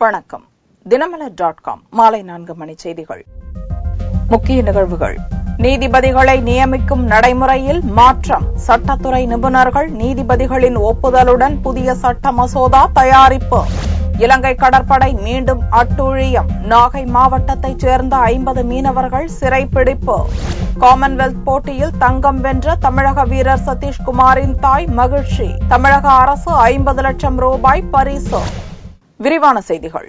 வணக்கம். தினமலர்.com மாலை 4 மணி செய்திகள். முக்கிய நிகழ்வுகள். நீதிபதிகளை நியமிக்கும் நடைமுறையில் மாற்றம். சட்டத்துறை நிபுணர்கள் நீதிபதிகளின் ஒப்புதலுடன் புதிய சட்ட மசோதா தயாரிப்பு. இலங்கை கடற்படை மீண்டும் அட்டூழியம். நாகை மாவட்டத்தைச் சேர்ந்த 50 மீனவர்கள் சிறைப்பிடிப்பு. காமன்வெல்த் போட்டியில் தங்கம் வென்ற தமிழக வீரர் சதீஷ்குமாரின் தாய் மகிழ்ச்சி. தமிழக அரசு 50 லட்சம் ரூபாய் பரிசு. விரிவான செய்திகள்.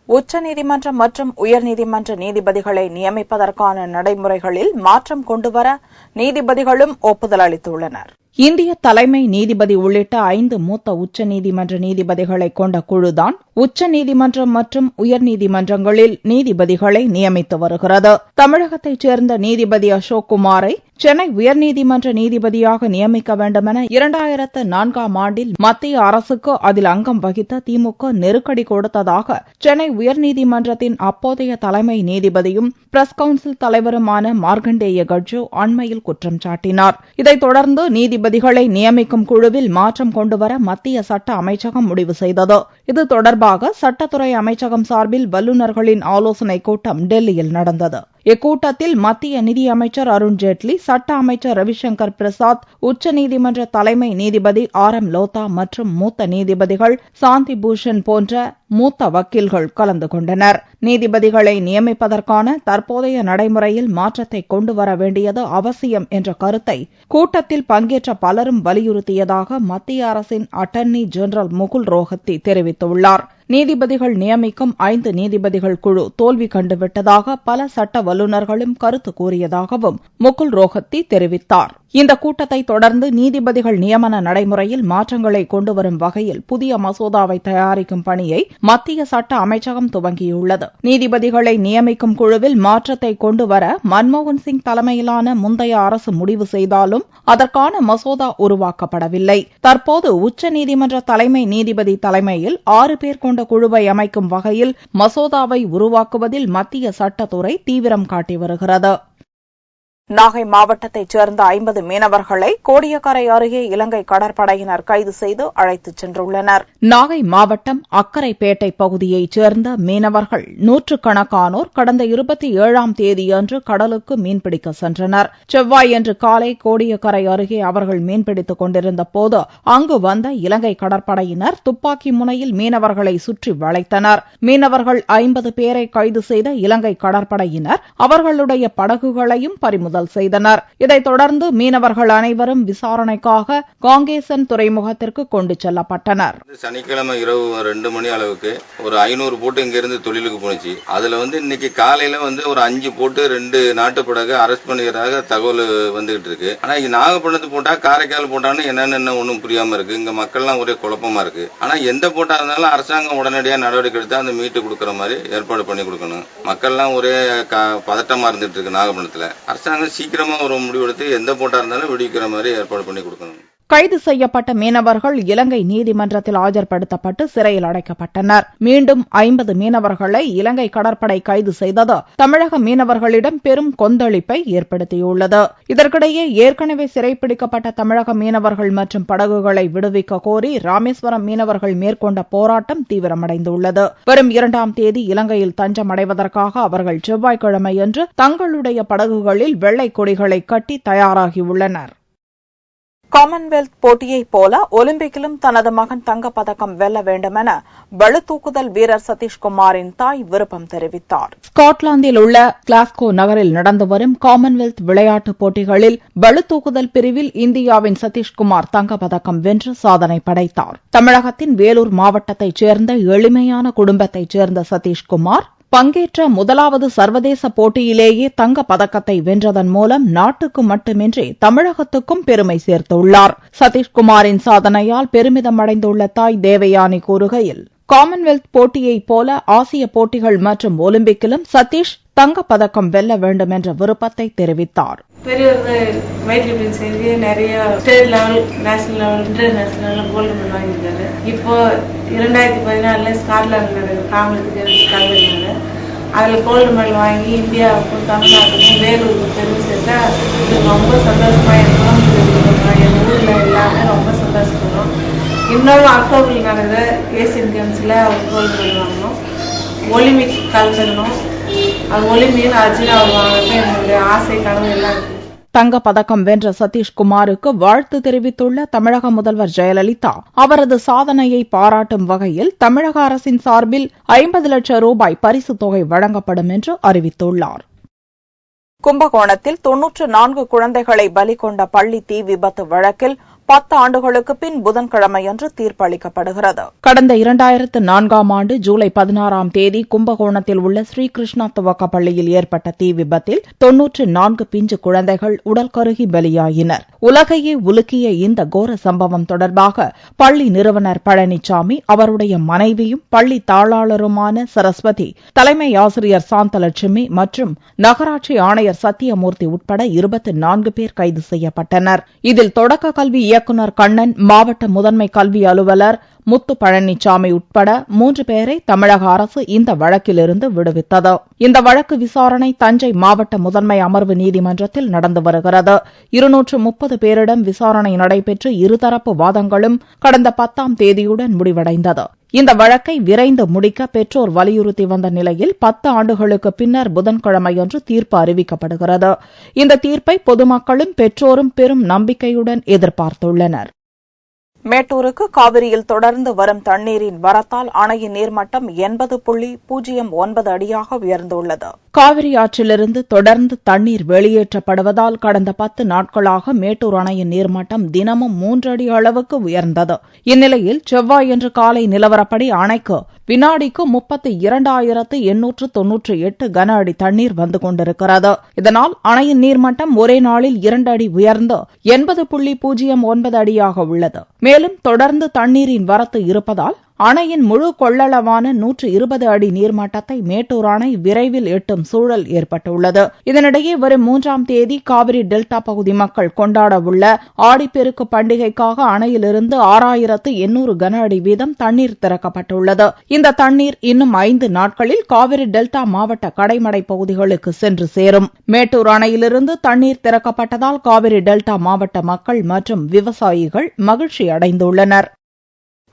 உச்சநீதிமன்றம் மற்றும் உயர்நீதிமன்ற நீதிபதிகளை நியமிப்பதற்கான நடைமுறைகளில் மாற்றம் கொண்டுவர நீதிபதிகளும் ஒப்புதல் அளித்துள்ளனர். இந்திய தலைமை நீதிபதி உள்ளிட்ட 5 மூத்த உச்சநீதிமன்ற நீதிபதிகளை கொண்ட குழுதான் உச்சநீதிமன்றம் மற்றும் உயர்நீதிமன்றங்களில் நீதிபதிகளை நியமித்து வருகிறது. தமிழகத்தைச் சேர்ந்த நீதிபதி அசோக் குமாரை சென்னை உயர்நீதிமன்ற நீதிபதியாக நியமிக்க வேண்டுமென 2004ஆம் ஆண்டில் மத்திய அரசுக்கு அதில் அங்கம் வகித்த திமுக நெருக்கடி கொடுத்ததாக சென்னை உயர்நீதிமன்றத்தின் அப்போதைய தலைமை நீதிபதியும் பிரஸ் கவுன்சில் தலைவருமான மார்க்கண்டேய கட்ஜு அண்மையில் குற்றம் சாட்டினார். இதைத் தொடர்ந்து நீதிபதிகளை நியமிக்கும் குழுவில் மாற்றம் கொண்டுவர மத்திய சட்ட அமைச்சகம் முடிவு செய்தது. இது தொடர்பாக சட்டத்துறை அமைச்சகம் சார்பில் வல்லுநர்களின் ஆலோசனைக் கூட்டம் டெல்லியில் நடந்தது. இக்கூட்டத்தில் மத்திய நிதியமைச்சர் அருண்ஜேட்லி, சட்ட அமைச்சர் ரவிசங்கர் பிரசாத், உச்சநீதிமன்ற தலைமை நீதிபதி RM லோத்தா மற்றும் மூத்த நீதிபதிகள் சாந்தி பூஷன் போன்ற மூத்த வக்கீல்கள் கலந்து கொண்டனர். நீதிபதிகளை நியமிப்பதற்கான தற்போதைய நடைமுறையில் மாற்றத்தை கொண்டுவர வேண்டியது அவசியம் என்ற கருத்தை கூட்டத்தில் பங்கேற்ற பலரும் வலியுறுத்தியதாக மத்திய அரசின் அட்டர்னி ஜெனரல் முகுல் ரோஹத்தி தெரிவித்துள்ளார். நீதிபதிகள் நியமிக்கும் 5 நீதிபதிகள் குழு தோல்வி கண்டுவிட்டதாக பல சட்ட வல்லுநர்களும் கருத்து கூறியதாகவும் முகுல் ரோஹத்தி தெரிவித்தார். இந்த கூட்டத்தை தொடர்ந்து நீதிபதிகள் நியமன நடைமுறையில் மாற்றங்களை கொண்டுவரும் வகையில் புதிய மசோதாவை தயாரிக்கும் பணியை மத்திய சட்ட அமைச்சகம் துவங்கியுள்ளது. நீதிபதிகளை நியமிக்கும் குழுவில் மாற்றத்தை கொண்டுவர மன்மோகன் சிங் தலைமையிலான முந்தைய அரசு முடிவு செய்தாலும் அதற்கான மசோதா உருவாக்கப்படவில்லை. தற்போது உச்சநீதிமன்ற தலைமை நீதிபதி தலைமையில் 6 பேர் கொண்ட குழுவை அமைக்கும் வகையில் மசோதாவை உருவாக்குவதில் மத்திய சட்டத்துறை தீவிரம் காட்டி வருகிறது. நாகை மாவட்டத்தைச் சேர்ந்த 50 மீனவர்களை கோடியக்கரை அருகே இலங்கை கடற்படையினர் கைது செய்து அழைத்துச் சென்றுள்ளனர். நாகை மாவட்டம் அக்கரைப்பேட்டை பகுதியைச் சேர்ந்த மீனவர்கள் நூற்றுக்கணக்கானோர் கடந்த 27ஆம் தேதியன்று கடலுக்கு மீன்பிடிக்க சென்றனர். செவ்வாயன்று காலை கோடியக்கரை அருகே அவர்கள் மீன்பிடித்துக் கொண்டிருந்த போது அங்கு வந்த இலங்கை கடற்படையினர் துப்பாக்கி முனையில் மீனவர்களை சுற்றி வளைத்தனர். மீனவர்கள் 50 பேரை கைது செய்த இலங்கை கடற்படையினர் அவர்களுடைய படகுகளையும் பறிமுதல் செய்தனர். இதைத் தொடர்ந்து மீனவர்கள் அனைவரும் விசாரணைக்காக காங்கேசன் துறைமுகத்திற்கு கொண்டு செல்லப்பட்டனர். சனிக்கிழமை இரவு 2 மணி அளவுக்கு ஒரு 500 போட்டு இங்கிருந்து தொழிலுக்கு போனுச்சு. அதுல இன்னைக்கு காலையில ஒரு 5 போட்டு 2 நாட்டு படகு அரெஸ்ட் பண்ணுகிறதாக தகவல் வந்துகிட்டு இருக்கு. ஆனா இங்க நாகப்பட்டினத்து போட்டா காரைக்கால் போட்டான்னு என்னன்னு ஒன்னும் புரியாம இருக்கு. இங்க மக்கள்லாம் ஒரே குழப்பமா இருக்கு. ஆனா எந்த போட்டா இருந்தாலும் அரசாங்கம் உடனடியா நடவடிக்கை எடுத்து அந்த மீட்டு கொடுக்கற மாதிரி ஏற்பாடு பண்ணி கொடுக்கணும். மக்கள்லாம் ஒரே பதட்டமா இருந்துட்டு இருக்கு. நாகப்பட்டினத்துல அரசாங்கம் சீக்கிரமா ஒரு முடிவெடுத்து எந்த போட்டா இருந்தாலும் விடுவிக்கிற மாதிரி ஏற்பாடு பண்ணி கொடுக்கணும். கைது செய்யப்பட்ட மீனவர்கள் இலங்கை நீதிமன்றத்தில் ஆஜர்படுத்தப்பட்டு சிறையில் அடைக்கப்பட்டனர். மீண்டும் 50 மீனவர்களை இலங்கை கடற்படை கைது செய்தது தமிழக மீனவர்களிடம் பெரும் கொந்தளிப்பை ஏற்படுத்தியுள்ளது. இதற்கிடையே ஏற்கனவே சிறைப்பிடிக்கப்பட்ட தமிழக மீனவர்கள் மற்றும் படகுகளை விடுவிக்க கோரி ராமேஸ்வரம் மீனவர்கள் மேற்கொண்ட போராட்டம் தீவிரமடைந்துள்ளது. வரும் 2ஆம் தேதி இலங்கையில் தஞ்சம் அடைவதற்காக அவர்கள் செவ்வாய்க்கிழமையன்று தங்களுடைய படகுகளில் வெள்ளை கொடிகளை கட்டி தயாராகியுள்ளனர். காமன்வெல்த் போட்டியைப் போல ஒலிம்பிக்கிலும் தனது மகன் தங்கப்பதக்கம் வெல்ல வேண்டுமென பளுதூக்குதல் வீரர் சதீஷ்குமாரின் தாய் விருப்பம் தெரிவித்தார். ஸ்காட்லாந்தில் உள்ள கிளாஸ்கோ நகரில் நடந்து வரும் காமன்வெல்த் விளையாட்டுப் போட்டிகளில் பளுதூக்குதல் பிரிவில் இந்தியாவின் சதீஷ்குமார் தங்கப்பதக்கம் வென்று சாதனை படைத்தார். தமிழகத்தின் வேலூர் மாவட்டத்தைச் சேர்ந்த எளிமையான குடும்பத்தைச் சேர்ந்த சதீஷ்குமார் பங்கேற்ற முதலாவது சர்வதேச போட்டியிலேயே தங்கப் பதக்கத்தை வென்றதன் மூலம் நாட்டுக்கு மட்டுமின்றி தமிழகத்துக்கும் பெருமை சேர்த்துள்ளார். சதீஷ்குமாரின் சாதனையால் பெருமிதம் அடைந்துள்ள தாய் தேவயானி கூறுகையில், காமன்வெல்த் போட்டியைப் போல ஆசிய போட்டிகள் மற்றும் ஒலிம்பிக்கிலும் சதீஷ் தங்கப்பதக்கம் வெல்ல வேண்டும் என்ற விருப்பத்தை தெரிவித்தார். பெரியவர் வெயிட் லிஃப்டிங் செஞ்சு நிறைய state level, national level, international gold medal வாங்கியிருக்காரு. இப்போ 2014 ஸ்காட்லாந்து நடக்கிற காமன்வெல்த் கேம்ஸ் கலந்துருக்காரு. அதில் கோல்டு மெடல் வாங்கி இந்தியாவுக்கும் தமிழ்நாட்டுக்கும் வேலூருக்கு பெருமை சேர்த்தா ரொம்ப சந்தோஷமா இருக்கும். எங்கள் ஊரில் எல்லாமே ரொம்ப சந்தோஷப்படுறோம். இன்னொரு அக்டோபரில் நடந்த ஏசியன் கேம்ஸில் கோல்டு மெடல் வாங்கணும். ஒலிம்பிக் கலந்துக்கணும். அது ஒலிம்பிக் அர்ஜுனா அவர் வாங்கப்ப என்னுடைய ஆசை கனவு எல்லாம் இருக்கு. தங்கப் பதக்கம் வென்ற சதீஷ்குமாருக்கு வாழ்த்து தெரிவித்துள்ள தமிழக முதல்வர் ஜெயலலிதா அவரது சாதனையை பாராட்டும் வகையில் தமிழக அரசின் சார்பில் 50 லட்சம் ரூபாய் பரிசுத் தொகை வழங்கப்படும் என்று அறிவித்துள்ளார். கும்பகோணத்தில் 94 குழந்தைகளை பலி கொண்ட பள்ளி தீ விபத்து வழக்கில் 10 ஆண்டுகளுக்கு பின் புதன்கிழமையன்று தீர்ப்பு அளிக்கப்படுகிறது. கடந்த 2004ஆம் ஆண்டு ஜூலை 16ஆம் தேதி கும்பகோணத்தில் உள்ள ஸ்ரீகிருஷ்ணா துவக்கப் பள்ளியில் ஏற்பட்ட தீ விபத்தில் 94 பிஞ்சு குழந்தைகள் உடல் கருகி பலியாயினர். உலகையே உலுக்கிய இந்த கோர சம்பவம் தொடர்பாக பள்ளி நிறுவனர் பழனிசாமி, அவருடைய மனைவியும் பள்ளி தாளாளருமான சரஸ்வதி, தலைமை ஆசிரியர் சாந்தலட்சுமி மற்றும் நகராட்சி ஆணையர் சத்தியமூர்த்தி உட்பட 24 பேர் கைது செய்யப்பட்டனர். இதில் தொடக்க கல்வி இயக்குநர் கண்ணன், மாவட்ட முதன்மை கல்வி அலுவலர் முத்து பழனிசாமி உட்பட 3 பேரை தமிழக அரசு இந்த வழக்கிலிருந்து விடுவித்தது. இந்த வழக்கு விசாரணை தஞ்சை மாவட்ட முதன்மை அமர்வு நீதிமன்றத்தில் நடந்து வருகிறது. 230 பேரிடம் விசாரணை நடைபெற்று இருதரப்பு வாதங்களும் கடந்த 10ஆம் தேதியுடன் முடிவடைந்தது. இந்த வழக்கை விரைந்து முடிக்க பெற்றோர் வலியுறுத்தி வந்த நிலையில் 10 ஆண்டுகளுக்கு பின்னர் புதன்கிழமையன்று தீர்ப்பு அறிவிக்கப்படுகிறது. இந்த தீர்ப்பை பொதுமக்களும் பெற்றோரும் பெரும் நம்பிக்கையுடன் எதிர்பார்த்துள்ளனர். மேட்டூருக்கு காவிரியில் தொடர்ந்து வரும் தண்ணீரின் வரத்தால் அணையின் நீர்மட்டம் 80.09 அடியாக உயர்ந்துள்ளது. காவிரி ஆற்றிலிருந்து தொடர்ந்து தண்ணீர் வெளியேற்றப்படுவதால் கடந்த 10 நாட்களாக மேட்டூர் அணையின் நீர்மட்டம் தினமும் 3 அடி அளவுக்கு உயர்ந்தது. இந்நிலையில் செவ்வாயன்று காலை நிலவரப்படி அணைக்கு வினாடிக்கு 32,898 கன அடி தண்ணீர் வந்து கொண்டிருக்கிறது. இதனால் அணையின் நீர்மட்டம் ஒரே நாளில் 2 அடி உயர்ந்து 80.09 அடியாக உள்ளது. மேலும் தொடர்ந்து தண்ணீரின் வரத்து இருப்பதால் அணையின் முழு கொள்ளளவான 120 அடி நீர்மட்டத்தை மேட்டூர் அணை விரைவில் எட்டும் சூழல் ஏற்பட்டுள்ளது. இதனிடையே வரும் 3ஆம் தேதி காவிரி டெல்டா பகுதி மக்கள் கொண்டாட உள்ள ஆடிப்பெருக்கு பண்டிகைக்காக அணையிலிருந்து 6,800 கன அடி வீதம் தண்ணீர் திறக்கப்பட்டுள்ளது. இந்த தண்ணீர் இன்னும் 5 நாட்களில் காவிரி டெல்டா மாவட்ட கடைமடை பகுதிகளுக்கு சென்று சேரும். மேட்டூர் அணையிலிருந்து தண்ணீர் திறக்கப்பட்டதால் காவிரி டெல்டா மாவட்ட மக்கள் மற்றும் விவசாயிகள் மகிழ்ச்சி அடைந்துள்ளனர்.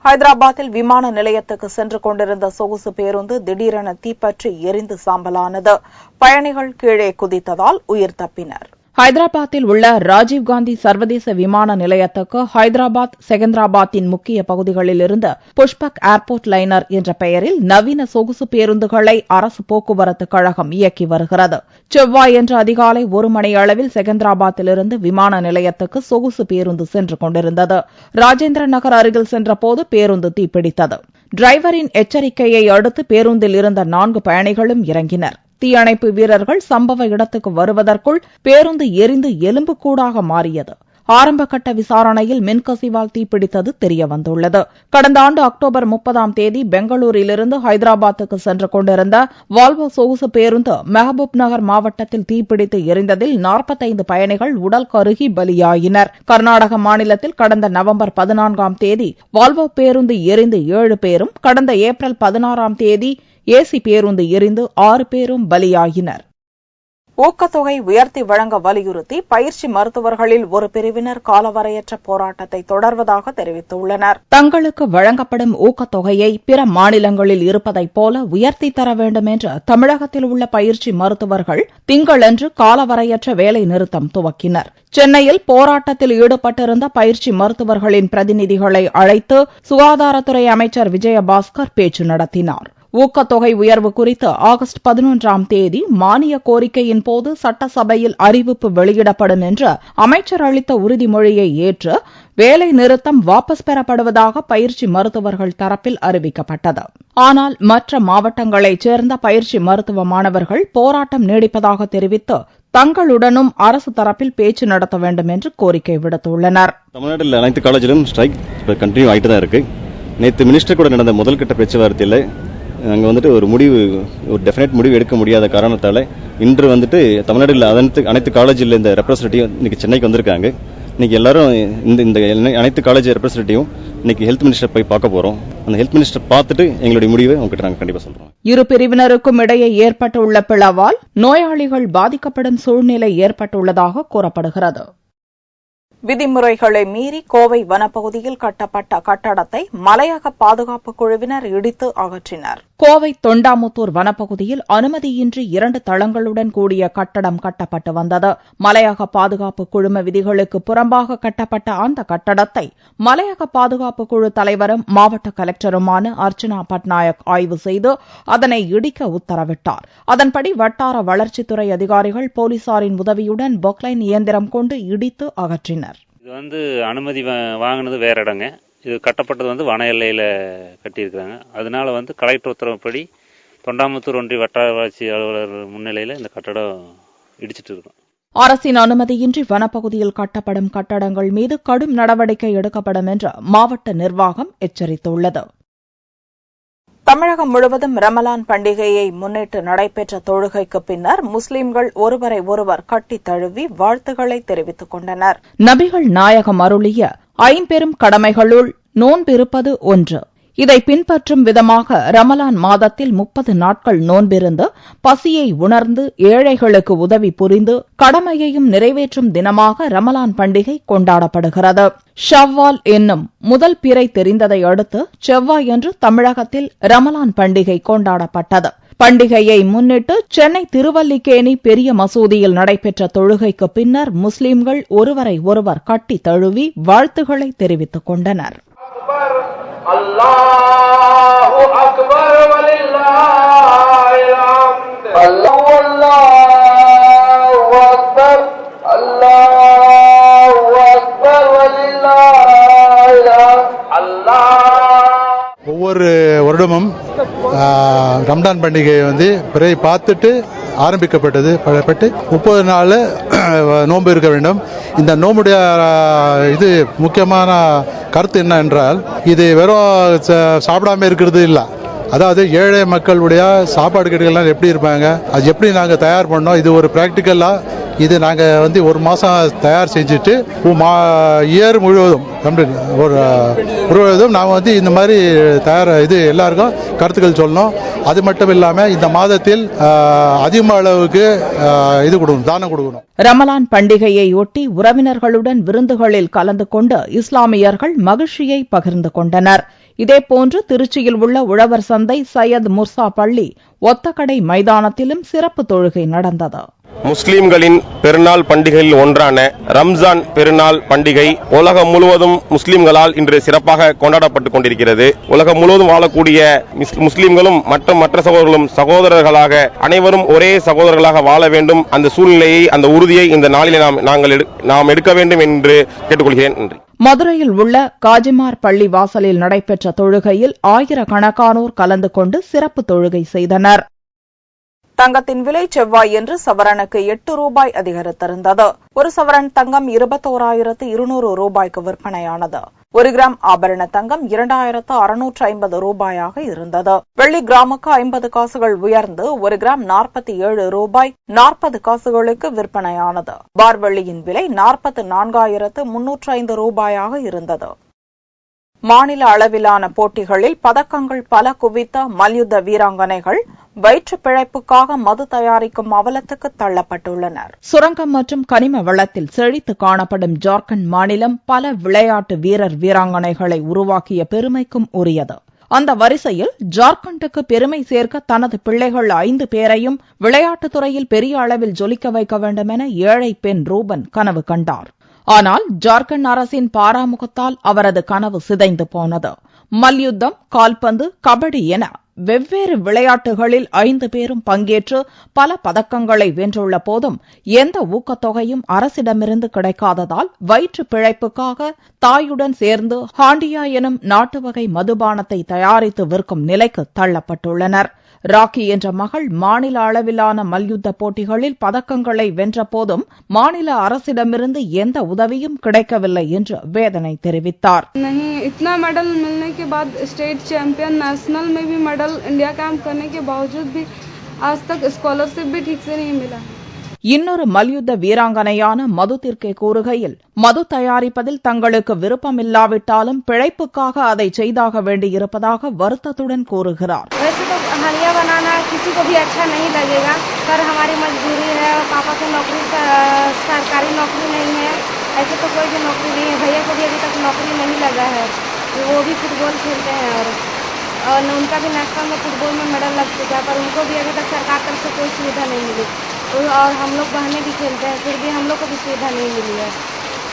ஹைதராபாத்தில் விமான நிலையத்துக்கு சென்று கொண்டிருந்த சொகுசு பேருந்து திடீரென தீப்பற்றி எரிந்து சாம்பலானது. பயணிகள் கீழே குதித்ததால் உயிர் தப்பினர். ஹைதராபாத்தில் உள்ள ராஜீவ்காந்தி சர்வதேச விமான நிலையத்துக்கு ஹைதராபாத் செகந்திராபாத்தின் முக்கிய பகுதிகளிலிருந்து புஷ்பக் ஏர்போர்ட் லைனர் என்ற பெயரில் நவீன சொகுசு பேருந்துகளை அரசு போக்குவரத்து கழகம் இயக்கி வருகிறது. செவ்வாயன்று அதிகாலை 1 மணி அளவில் செகந்திராபாத்திலிருந்து விமான நிலையத்துக்கு சொகுசு பேருந்து சென்று கொண்டிருந்தது. ராஜேந்திர நகர் அருகில் சென்றபோது பேருந்து தீப்பிடித்தது. டிரைவரின் எச்சரிக்கையை அடுத்து பேருந்தில் இருந்த 4 பயணிகளும் இறங்கினர். தீயணைப்பு வீரர்கள் சம்பவ இடத்துக்கு வருவதற்குள் பேருந்து எரிந்து எலும்புக்கூடாக மாறியது. ஆரம்பகட்ட விசாரணையில் மின்கசிவால் தீப்பிடித்தது தெரியவந்துள்ளது. கடந்த ஆண்டு அக்டோபர் 30ஆம் தேதி பெங்களூரிலிருந்து ஹைதராபாத்துக்கு சென்று கொண்டிருந்த வால்வோ சொகுசு பேருந்து மெஹபூப் நகர் மாவட்டத்தில் தீப்பிடித்து எரிந்ததில் 45 பயணிகள் உடல் கருகி பலியாயினர். கர்நாடக மாநிலத்தில் கடந்த நவம்பர் 14ஆம் தேதி வால்வோ பேருந்து எரிந்து 7 பேரும், கடந்த ஏப்ரல் 16ஆம் தேதி ஏசி பேருந்து எரிந்து 6 பேரும் பலியாகினர். ஊக்கத்தொகை உயர்த்தி வழங்க வலியுறுத்தி பயிற்சி மருத்துவர்களில் ஒரு பிரிவினர் காலவரையற்ற போராட்டத்தை தொடர்வதாக தெரிவித்துள்ளனர். தங்களுக்கு வழங்கப்படும் ஊக்கத்தொகையை பிற மாநிலங்களில் இருப்பதைப் போல உயர்த்தி தர வேண்டும் என்று தமிழகத்தில் உள்ள பயிற்சி மருத்துவர்கள் திங்களன்று காலவரையற்ற வேலை நிறுத்தம் துவக்கினர். சென்னையில் போராட்டத்தில் ஈடுபட்டிருந்த பயிற்சி மருத்துவர்களின் பிரதிநிதிகளை அழைத்து சுகாதாரத்துறை அமைச்சர் விஜயபாஸ்கர் பேச்சு நடத்தினார். ஊக்கத்தொகை உயர்வு குறித்து ஆகஸ்ட் 11ஆம் தேதி மானிய கோரிக்கையின் போது சட்டசபையில் அறிவிப்பு வெளியிடப்படும் என்று அமைச்சர் அளித்த உறுதிமொழியை ஏற்று வேலை நிறுத்தம் வாபஸ் பெறப்படுவதாக பயிற்சி மருத்துவர்கள் தரப்பில் அறிவிக்கப்பட்டது. ஆனால் மற்ற மாவட்டங்களைச் சேர்ந்த பயிற்சி மருத்துவ மாணவர்கள் போராட்டம் நீடிப்பதாக தெரிவித்து தங்களுடனும் அரசு தரப்பில் பேச்சு நடத்த வேண்டும் என்று கோரிக்கை விடுத்துள்ளனர். தமிழ்நாட்டில் அனைத்து காலேஜிலும் ஸ்ட்ரைக் கண்டினியூ ஆகிட்டு தான் இருக்கு. நேற்று மினிஸ்டர் கூட நடந்த முதல் கட்ட பேச்சுவார்த்தையில் அங்கே வந்துட்டு ஒரு டெஃபினட் முடிவு எடுக்க முடியாத காரணத்தால் இன்று வந்துட்டு தமிழ்நாட்டில் அனைத்து காலேஜில் இந்த ரெப்ரஸன்டேட்டிவ் இன்னைக்கு சென்னைக்கு வந்திருக்காங்க. இன்னைக்கு எல்லாரும் இந்த அனைத்து காலேஜ் ரெப்ரஸன்டேட்டிவும் இன்னைக்கு ஹெல்த் மினிஸ்டர் போய் பார்க்க போறோம். அந்த ஹெல்த் மினிஸ்டர் பார்த்துட்டு எங்களுடைய முடிவை உங்ககிட்ட நாங்கள் கண்டிப்பாக சொல்றோம். இரு பிரிவினருக்கும் இடையே ஏற்பட்டுள்ள பிளவால் நோயாளிகள் பாதிக்கப்படும் சூழ்நிலை ஏற்பட்டுள்ளதாக கூறப்படுகிறது. விதிமுறைகளை மீறி கோவை வனப்பகுதியில் கட்டப்பட்ட கட்டடத்தை மலையக பாதுகாப்பு குழுவினர் இடித்து அகற்றினர். கோவை தொண்டாமுத்தூர் வனப்பகுதியில் அனுமதியின்றி 2 தளங்களுடன் கூடிய கட்டடம் கட்டப்பட்டு வந்தது. மலையக பாதுகாப்பு குழும விதிகளுக்கு புறம்பாக கட்டப்பட்ட அந்த கட்டடத்தை மலையக பாதுகாப்பு குழு தலைவரும் மாவட்ட கலெக்டருமான அர்ச்சனா பட்நாயக் ஆய்வு செய்து அதனை இடிக்க உத்தரவிட்டார். அதன்படி வட்டார வளர்ச்சித்துறை அதிகாரிகள் போலீசாரின் உதவியுடன் பொக்லைன் இயந்திரம் கொண்டு இடித்து அகற்றினர். இது அனுமதி வாங்கினது வேற இடங்க, இது கட்டப்பட்டது வன எல்லையில் கட்டியிருக்கிறாங்க. அதனால கலெக்டர் உத்தரவுப்படி தொண்டாமுத்தூர் ஒன்றிய வட்டார வளர்ச்சி அலுவலர் முன்னிலையில் இந்த கட்டடம் இடிச்சிட்டு இருக்கோம். அரசின் அனுமதியின்றி வனப்பகுதியில் கட்டப்படும் கட்டடங்கள் மீது கடும் நடவடிக்கை எடுக்கப்படும் என்று மாவட்ட நிர்வாகம் எச்சரித்துள்ளது. தமிழகம் முழுவதும் ரமலான் பண்டிகையை முன்னிட்டு நடைபெற்ற தொழுகைக்கு பின்னர் முஸ்லிம்கள் ஒருவரை ஒருவர் கட்டித் தழுவி வாழ்த்துக்களை தெரிவித்துக் கொண்டனர். நபிகள் நாயகம் அருளிய 5 பெரும் கடமைகளுள் நோன்பிருப்பது ஒன்று. இதை பின்பற்றும் விதமாக ரமலான் மாதத்தில் 30 நாட்கள் நோன்பிருந்து பசியை உணர்ந்து ஏழைகளுக்கு உதவி புரிந்து கடமையையும் நிறைவேற்றும் தினமாக ரமலான் பண்டிகை கொண்டாடப்படுகிறது. ஷவ்வால் என்னும் முதல் பிறை தெரிந்ததை அடுத்து செவ்வாயன்று தமிழகத்தில் ரமலான் பண்டிகை கொண்டாடப்பட்டது. பண்டிகையை முன்னிட்டு சென்னை திருவல்லிக்கேணி பெரிய மசூதியில் நடைபெற்ற தொழுகைக்கு பின்னர் முஸ்லிம்கள் ஒருவரை ஒருவர் கட்டித் தழுவி வாழ்த்துக்களை தெரிவித்துக் கொண்டனர். அல்லாஹு அக்பர் வலில்லாஹில் ஹம்த். அல்லாஹு அக்பர் அல்லாஹு அக்பர் வலில்லாஹில் ஹம்த். ஒவ்வொரு வருடமும் ரம்ஜான் பண்டிகை பிறை பார்த்துட்டு ஆரம்பிக்கப்பட்டது. 30 நாள் நோன்பு இருக்க வேண்டும். இந்த நோம்புடைய இது முக்கியமான கருத்து என்ன என்றால், இது வெறும் சாப்பிடாம இருக்கிறது இல்லை. அதாவது ஏழை மக்களுடைய சாப்பாடு கடைகள்லாம் எப்படி இருப்பாங்க, அது எப்படி நாங்கள் தயார் பண்ணோம், இது ஒரு ப்ராக்டிக்கலாக இது நாங்கள் ஒரு மாதம் தயார் செஞ்சுட்டு இயர் முழுவதும் முழுவதும் நாங்கள் இந்த மாதிரி இது எல்லாருக்கும் கருத்துக்கள் சொல்லணும். அது மட்டும் இல்லாமல் இந்த மாதத்தில் அதிக அளவுக்கு இது கொடுக்கணும், தானம் கொடுக்கணும். ரமலான் பண்டிகையையொட்டி உறவினர்களுடன் விருந்துகளில் கலந்து கொண்டு இஸ்லாமியர்கள் மகிழ்ச்சியை பகிர்ந்து கொண்டனர். இதேபோன்று திருச்சியில் உள்ள உழவர் சந்தை சையத் முர்சா பள்ளி ஒத்தக்கடை மைதானத்திலும் சிறப்பு தொழுகை நடந்தது. முஸ்லிம்களின் பெருநாள் பண்டிகையில் ஒன்றான ரம்ஜான் பெருநாள் பண்டிகை உலகம் முழுவதும் முஸ்லிம்களால் இன்று சிறப்பாக கொண்டாடப்பட்டுக் கொண்டிருக்கிறது. உலகம் முழுவதும் வாழக்கூடிய முஸ்லிம்களும் மற்ற சகோதரர்களும் சகோதரர்களாக அனைவரும் ஒரே சகோதரர்களாக வாழ வேண்டும். அந்த சூழ்நிலையை, அந்த உறுதியை இந்த நாளில் நாம் எடுக்க வேண்டும் என்று கேட்டுக்கொள்கிறேன். நன்றி. மதுரையில் உள்ள காஜிமார் பள்ளி வாசலில் நடைபெற்ற தொழுகையில் ஆயிரக்கணக்கானோர் கலந்து கொண்டு சிறப்பு தொழுகை செய்தனர். தங்கத்தின் விலை செவ்வாயன்று சவரனுக்கு 8 ரூபாய் அதிகரித்திருந்தது. ஒரு சவரன் தங்கம் 21,200 ரூபாய்க்கு விற்பனையானது. 1 கிராம் ஆபரண தங்கம் 2,650 ரூபாயாக இருந்தது. வெள்ளி கிராமுக்கு 50 காசுகள் உயர்ந்து 1 கிராம் 47 ரூபாய் 40 காசுகளுக்கு விற்பனையானது. பார் வெள்ளியின் விலை 44,305 ரூபாயாக இருந்தது. மாநில அளவிலான போட்டிகளில் பதக்கங்கள் பல குவித்த மல்யுத்த வீராங்கனைகள் வயிற்று பிழைப்புக்காக மது தயாரிக்கும் அவலத்துக்கு தள்ளப்பட்டுள்ளனர். சுரங்கம் மற்றும் கனிம வளத்தில் செழித்து காணப்படும் ஜார்க்கண்ட் மாநிலம் பல விளையாட்டு வீரர் வீராங்கனைகளை உருவாக்கிய பெருமைக்கும் உரியது. அந்த வரிசையில் ஜார்க்கண்டுக்கு பெருமை சேர்க்க தனது பிள்ளைகள் 5 பேரையும் விளையாட்டுத் துறையில் பெரிய அளவில் ஜொலிக்க வைக்க வேண்டும் என ஏழை பெண் ரூபன் கனவு கண்டார். ஆனால் ஜார்க்கண்ட் அரசின் பாராமுகத்தால் அவரது கனவு சிதைந்து போனது. மல்யுத்தம், கால்பந்து, கபடி என வெவ்வேறு விளையாட்டுகளில் 5 பேரும் பங்கேற்று பல பதக்கங்களை வென்றுள்ள போதும் எந்த ஊக்கத்தொகையும் அரசிடமிருந்து கிடைக்காததால் வயிற்று பிழைப்புக்காக தாயுடன் சேர்ந்து ஹாண்டியா எனும் நாட்டு வகை மதுபானத்தை தயாரித்து விற்கும் நிலைக்கு தள்ளப்பட்டுள்ளனர். ராக்கி என்ற மகள் மாநில அளவிலான மல்யுத்த போட்டிகளில் பதக்கங்களை வென்ற போதும் மாநில அரசிடமிருந்து எந்த உதவியும் கிடைக்கவில்லை என்று வேதனை தெரிவித்தார். इतना मेडल मिलने के बाद स्टेट चैंपियन नेशनल में भी मेडल इंडिया कैंप करने के बावजूद भी आज तक स्कॉलरशिप भी ठीक से नहीं मिला. இன்னொரு மல்யுத்த வீராங்கனையான மது திர்கே கூறுகையில், மது தயாரிப்பதில் தங்களுக்கு விருப்பமில்லாவிட்டாலும் பிழைப்புக்காக அதை செய்தாக வேண்டியிருப்பதாக வருத்தத்துடன் கூறுகிறார். हलिया बनाना किसी को भी अच्छा नहीं लगेगा, पर हमारी मजबूरी है. पापा को नौकरी सरकारी नौकरी नहीं है, ऐसे तो कोई भी नौकरी नहीं है. भैया को भी अभी तक नौकरी नहीं लगा है, वो भी फुटबॉल खेलते हैं और और उनका भी नेशनल में फुटबॉल में मेडल लग चुका है, पर उनको भी अभी तक सरकार तरफ से कोई सुविधा नहीं मिली। और हम लोग बहनें भी खेलते हैं, फिर भी हम लोग को भी सुविधा नहीं मिली है।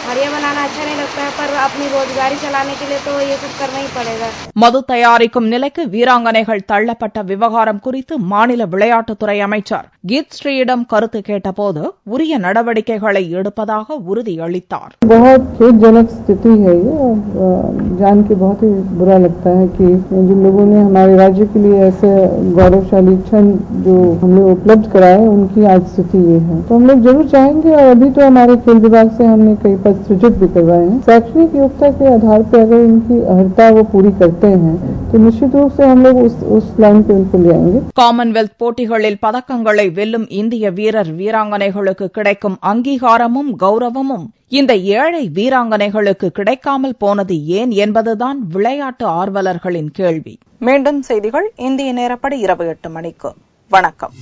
और ये बनाना अच्छा नहीं लगता है, पर अपनी रोजगारी चलाने के लिए तो ये सब करना ही पड़ेगा। மது தயாரிக்கும் நிலைக்கு வீராங்கனைகள் தள்ளப்பட்ட விவகாரம் குறித்து மாநில விளையாட்டுத்துறை அமைச்சர் கீத் ஸ்ரீயிடம் கருத்து கேட்டபோது உரிய நடவடிக்கைகளை எடுப்பதாக உறுதியளித்தார். बहुत खेदजनक स्थिति है ये, जान के बहुत ही बुरा लगता है कि जिन लोगों ने हमारे राज्य के लिए ऐसे गौरवशाली क्षण जो हमने उपलब्ध कराए उनकी आज स्थिति ये है। तो हम लोग जरूर चाहेंगे, और अभी तो हमारे खेल विभाग से हमने कई पद सृजित भी करवाए हैं। शैक्षणिक योग्यता के आधार पर अगर उनकी अर्हता वो पूरी करते हैं तो निश्चित रूप से हम लोग उस लाइन पे उनको ले आएंगे। காமன்வெல்த் போட்டிகளில் பதக்கங்களை வெல்லும் இந்திய வீரர் வீராங்கனைகளுக்கு கிடைக்கும் அங்கீகாரமும் கௌரவமும் இந்த ஏழை வீராங்கனைகளுக்கு கிடைக்காமல் போனது ஏன் என்பதுதான் விளையாட்டு ஆர்வலர்களின் கேள்வி. மீண்டும் செய்திகள் இந்திய நேரப்படி இரவு 8 மணிக்கு. வணக்கம்.